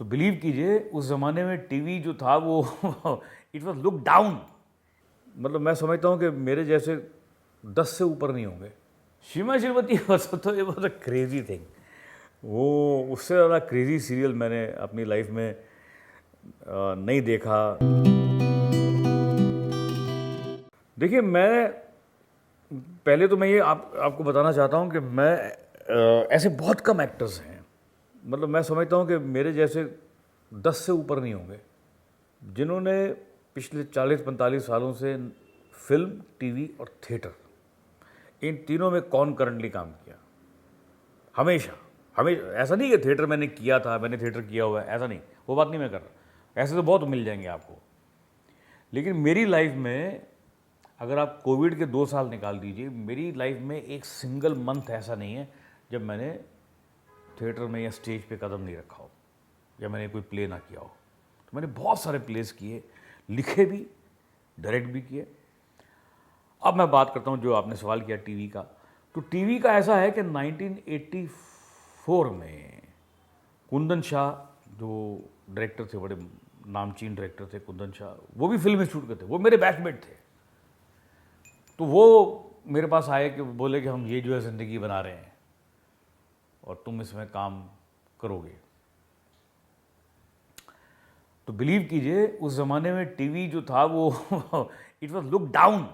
तो बिलीव कीजिए उस ज़माने में टीवी जो था वो इट वॉज लुक डाउन। मतलब मैं समझता हूँ कि मेरे जैसे 10 से ऊपर नहीं होंगे। सीमा श्रीमती तो ये वॉज अ क्रेजी थिंग। वो उससे ज़्यादा क्रेजी सीरियल मैंने अपनी लाइफ में नहीं देखा। देखिए मैं पहले तो मैं ये आपको बताना चाहता हूँ कि मैं ऐसे बहुत कम एक्टर्स हैं, मतलब मैं समझता हूँ कि मेरे जैसे 10 से ऊपर नहीं होंगे जिन्होंने पिछले 40-45 सालों से फिल्म, टीवी और थिएटर, इन तीनों में कॉन्करेंटली काम किया। हमेशा हमेशा ऐसा नहीं कि थिएटर मैंने किया था, मैंने थिएटर किया हुआ है, ऐसा नहीं, वो बात नहीं मैं कर रहा। ऐसे तो बहुत मिल जाएंगे आपको, लेकिन मेरी लाइफ में अगर आप कोविड के 2 साल निकाल दीजिए, मेरी लाइफ में एक सिंगल मंथ ऐसा नहीं है जब मैंने थिएटर में या स्टेज पे कदम नहीं रखा हो या मैंने कोई प्ले ना किया हो। तो मैंने बहुत सारे प्लेस किए, लिखे भी, डायरेक्ट भी किए। अब मैं बात करता हूँ जो आपने सवाल किया टीवी का, तो टीवी का ऐसा है कि 1984 में कुंदन शाह जो डायरेक्टर थे, बड़े नामचीन डायरेक्टर थे कुंदन शाह, वो भी फिल्म इंस्टीट्यूट के थे, वो मेरे बैचमेट थे। तो वो मेरे पास आए कि बोले कि हम ये जो है ज़िंदगी बना रहे हैं और तुम इसमें काम करोगे। तो बिलीव कीजिए उस ज़माने में टीवी जो था वो it was look down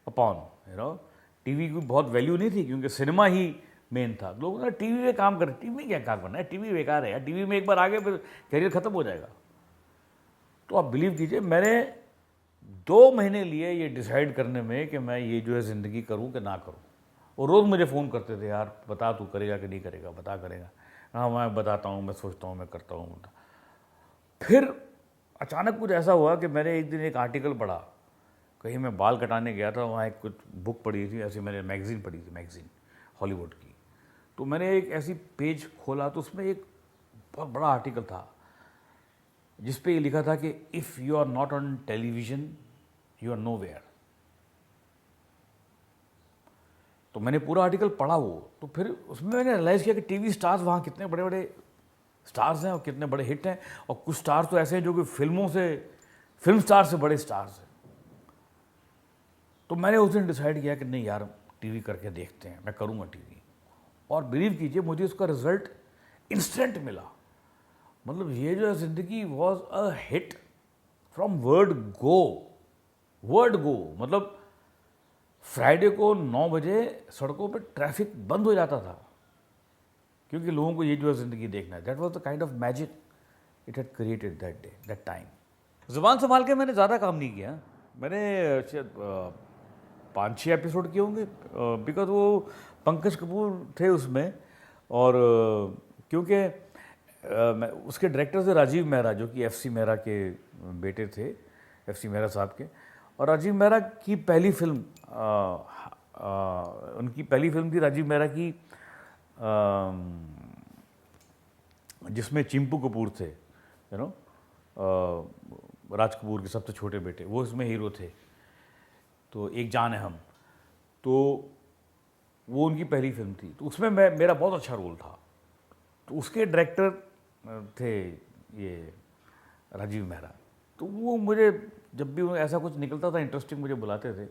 upon, TV की बहुत वैल्यू नहीं थी क्योंकि सिनेमा ही मेन था। लोग ना टीवी में काम कर, टीवी में क्या काम करना है, टीवी बेकार है यार, टीवी में एक बार आ गए फिर करियर ख़त्म हो जाएगा। तो आप बिलीव कीजिए मैंने 2 महीने लिए ये डिसाइड करने में कि मैं ये जो है ज़िंदगी करूं कि ना करूं। और रोज़ मुझे फ़ोन करते थे, यार बता तू करेगा कि नहीं करेगा, बता करेगा। हाँ मैं बताता हूँ, मैं सोचता हूँ, मैं करता हूँ। फिर अचानक कुछ ऐसा हुआ कि मैंने एक दिन एक आर्टिकल पढ़ा, कहीं मैं बाल कटाने गया था, वहाँ एक कुछ बुक पढ़ी थी, ऐसी मैंने मैगज़ीन पढ़ी थी, मैगज़ीन हॉलीवुड की। तो मैंने एक ऐसी पेज खोला तो उसमें एक बहुत बड़ा आर्टिकल था जिस पे ये लिखा था कि if you are not on television you are nowhere. तो मैंने पूरा आर्टिकल पढ़ा वो, तो फिर उसमें मैंने रियलाइज़ किया कि टीवी स्टार्स वहाँ कितने बड़े बड़े स्टार्स हैं और कितने बड़े हिट हैं, और कुछ स्टार्स तो ऐसे हैं जो कि फिल्मों से, फिल्म स्टार से बड़े स्टार्स हैं। तो मैंने उस दिन डिसाइड किया कि नहीं यार टीवी करके देखते हैं, मैं करूँगा टीवी। और बिलीव कीजिए मुझे उसका रिजल्ट इंस्टेंट मिला। मतलब ये जो है ज़िंदगी was a hit from word go. Word go मतलब फ्राइडे को 9 बजे सड़कों पे ट्रैफिक बंद हो जाता था क्योंकि लोगों को ये जो है ज़िंदगी देखना है। That was the kind of magic it had created that day, that time. ज़ुबान संभाल के मैंने ज़्यादा काम नहीं किया, मैंने शायद 5-6 एपिसोड किए होंगे, बिकॉज वो पंकज कपूर थे उसमें। और क्योंकि उसके डायरेक्टर थे राजीव मेहरा, जो कि एफसी मेहरा के बेटे थे, एफसी मेहरा साहब के। और राजीव मेहरा की पहली फिल्म, उनकी पहली फिल्म थी राजीव मेहरा की, जिसमें चिंपू कपूर थे, राज कपूर के सबसे छोटे बेटे, वो इसमें हीरो थे। तो एक जान है हम, तो वो उनकी पहली फिल्म थी। तो उसमें मेरा बहुत अच्छा रोल था। तो उसके डायरेक्टर थे ये राजीव मेहरा। तो वो मुझे जब भी ऐसा कुछ निकलता था इंटरेस्टिंग, मुझे बुलाते थे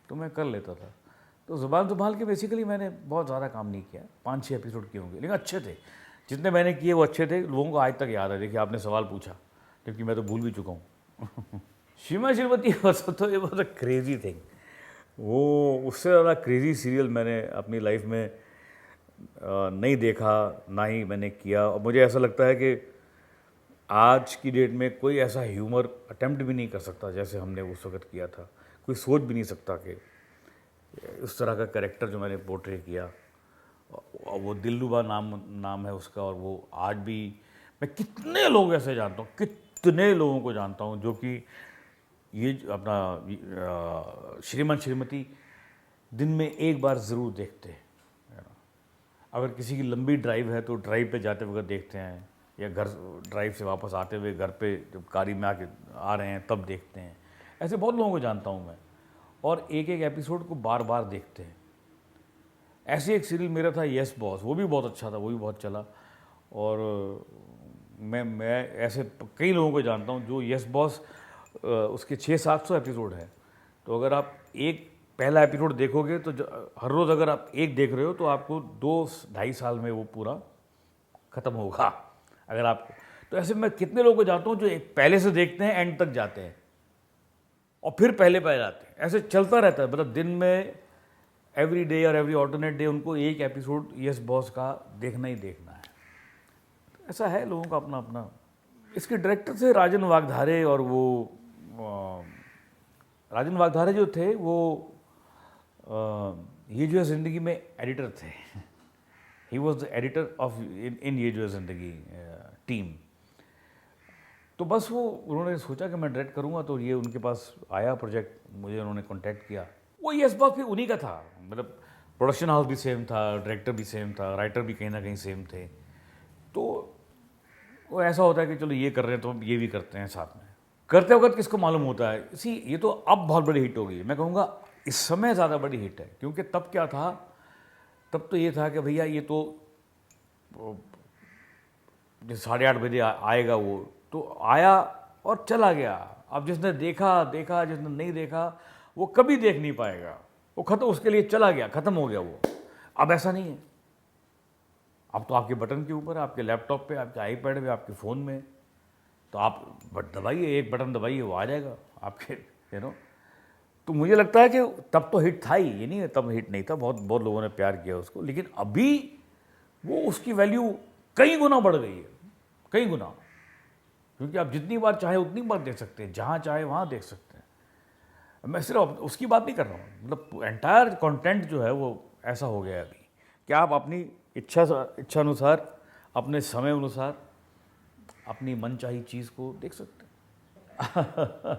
तो मैं कर लेता था। तो ज़ुबान संभाल के बेसिकली मैंने बहुत ज़्यादा काम नहीं किया, 5-6 एपिसोड किए होंगे, लेकिन अच्छे थे। जितने मैंने किए वो अच्छे थे, लोगों को आज तक याद है। देखिए आपने सवाल पूछा जबकि मैं तो भूल भी चुका हूँ। सीमा श्रीमती तो ये बहुत क्रेजी थिंग। वो उससे ज़्यादा क्रेजी सीरियल मैंने अपनी लाइफ में नहीं देखा, ना ही मैंने किया। और मुझे ऐसा लगता है कि आज की डेट में कोई ऐसा ह्यूमर अटेम्प्ट भी नहीं कर सकता जैसे हमने उस वक्त किया था। कोई सोच भी नहीं सकता कि उस तरह का कैरेक्टर जो मैंने पोर्ट्रे किया। और वो दिलरुबा नाम है उसका। और वो आज भी मैं कितने लोग ऐसे जानता हूँ, कितने लोगों को जानता हूँ जो कि ये अपना श्रीमान श्रीमती दिन में एक बार ज़रूर देखते हैं। अगर किसी की लंबी ड्राइव है तो ड्राइव पे जाते वक्त देखते हैं, या घर ड्राइव से वापस आते हुए घर पे जब गाड़ी में आके आ रहे हैं तब देखते हैं। ऐसे बहुत लोगों को जानता हूँ मैं, और एक एक एपिसोड को बार बार देखते हैं। ऐसे एक सीरियल मेरा था यस बॉस, वो भी बहुत अच्छा था, वो भी बहुत चला। और मैं ऐसे कई लोगों को जानता हूँ जो यस बॉस उसके 600-700 एपिसोड हैं, तो अगर आप एक पहला एपिसोड देखोगे तो हर रोज़ अगर आप एक देख रहे हो तो आपको 2-2.5 साल में वो पूरा ख़त्म होगा अगर आपको। तो ऐसे मैं कितने लोगों को जानता हूँ जो पहले से देखते हैं, एंड तक जाते हैं और फिर पहले जाते हैं, ऐसे चलता रहता है। मतलब दिन में एवरी डे और एवरी ऑल्टरनेट डे उनको एक एपिसोड यस बॉस का देखना ही देखना है। ऐसा है लोगों का अपना अपना। इसके डायरेक्टर थे राजन वागधारे, और वो राजन वागधारे जो थे वो ये जो है ज़िंदगी में एडिटर थे। He was the editor of इन ये जो है ज़िंदगी टीम। तो बस वो उन्होंने सोचा कि मैं डायरेक्ट करूँगा, तो ये उनके पास आया प्रोजेक्ट, मुझे उन्होंने कांटेक्ट किया। वो यस बॉस भी उन्हीं का था, मतलब प्रोडक्शन हाउस भी सेम था, डायरेक्टर भी सेम था, राइटर भी कहीं ना कहीं सेम थे। तो वो ऐसा होता है कि चलो ये कर रहे हैं तो ये भी करते हैं साथ में। करते वक्त किसको मालूम होता है, इसी ये तो अब बहुत बड़ी हिट हो गई है। मैं कहूँगा इस समय ज़्यादा बड़ी हिट है, क्योंकि तब क्या था, तब तो ये था कि भैया ये तो 8:30 बजे आएगा, वो तो आया और चला गया। अब जिसने देखा देखा, जिसने नहीं देखा वो कभी देख नहीं पाएगा, वो खत्म, उसके लिए चला गया, ख़त्म हो गया वो। अब ऐसा नहीं है, अब तो आपके बटन के ऊपर, आपके लैपटॉप पे, आपके आईपैड पे, आपके फ़ोन में, तो आप दबाइए, एक बटन दबाइए, वो आ जाएगा आपके, तो मुझे लगता है कि तब तो हिट था ही, ये नहीं है तब हिट नहीं था, बहुत बहुत लोगों ने प्यार किया उसको, लेकिन अभी वो उसकी वैल्यू कई गुना बढ़ गई है, कई गुना, क्योंकि आप जितनी बार चाहे उतनी बार देख सकते हैं, जहाँ चाहे वहाँ देख सकते हैं। मैं सिर्फ उसकी बात नहीं कर रहा हूँ, मतलब एंटायर कंटेंट जो है वो ऐसा हो गया है अभी कि आप अपनी इच्छा अनुसार, अपने समय अनुसार अपनी मनचाही चीज़ को देख सकते हैं।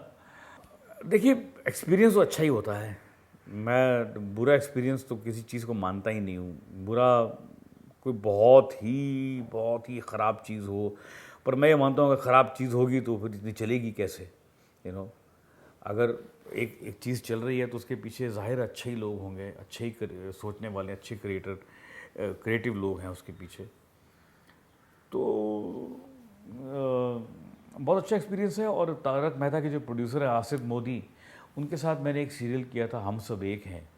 देखिए, एक्सपीरियंस तो अच्छा ही होता है। मैं बुरा एक्सपीरियंस तो किसी चीज़ को मानता ही नहीं हूँ। बुरा कोई बहुत ही ख़राब चीज़ हो, पर मैं ये मानता हूँ अगर ख़राब चीज़ होगी तो फिर इतनी चलेगी कैसे, अगर एक चीज़ चल रही है तो उसके पीछे ज़ाहिर अच्छे ही लोग होंगे, अच्छे ही सोचने वाले, अच्छे क्रिएटिव लोग हैं उसके पीछे। तो बहुत अच्छा एक्सपीरियंस है। और तारक मेहता के जो प्रोड्यूसर हैं आसिफ मोदी, उनके साथ मैंने एक सीरियल किया था, हम सब एक हैं,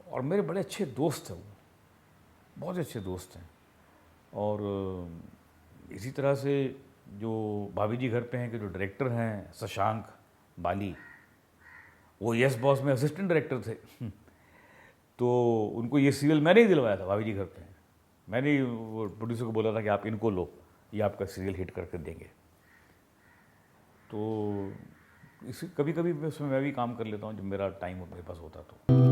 और मेरे बड़े अच्छे दोस्त हैं, वो बहुत अच्छे दोस्त हैं। और इसी तरह से जो भाभी जी घर पे हैं कि जो डायरेक्टर हैं शशांक बाली, वो यस बॉस में असिस्टेंट डायरेक्टर थे। तो उनको ये सीरियल मैंने ही दिलवाया था, भाभी जी घर पे। मैंने ही वो प्रोड्यूसर को बोला था कि आप इनको लो, ये आपका सीरियल हिट करके देंगे। तो इसी कभी कभी उसमें मैं भी काम कर लेता हूँ जब मेरा टाइम मेरे पास होता तो।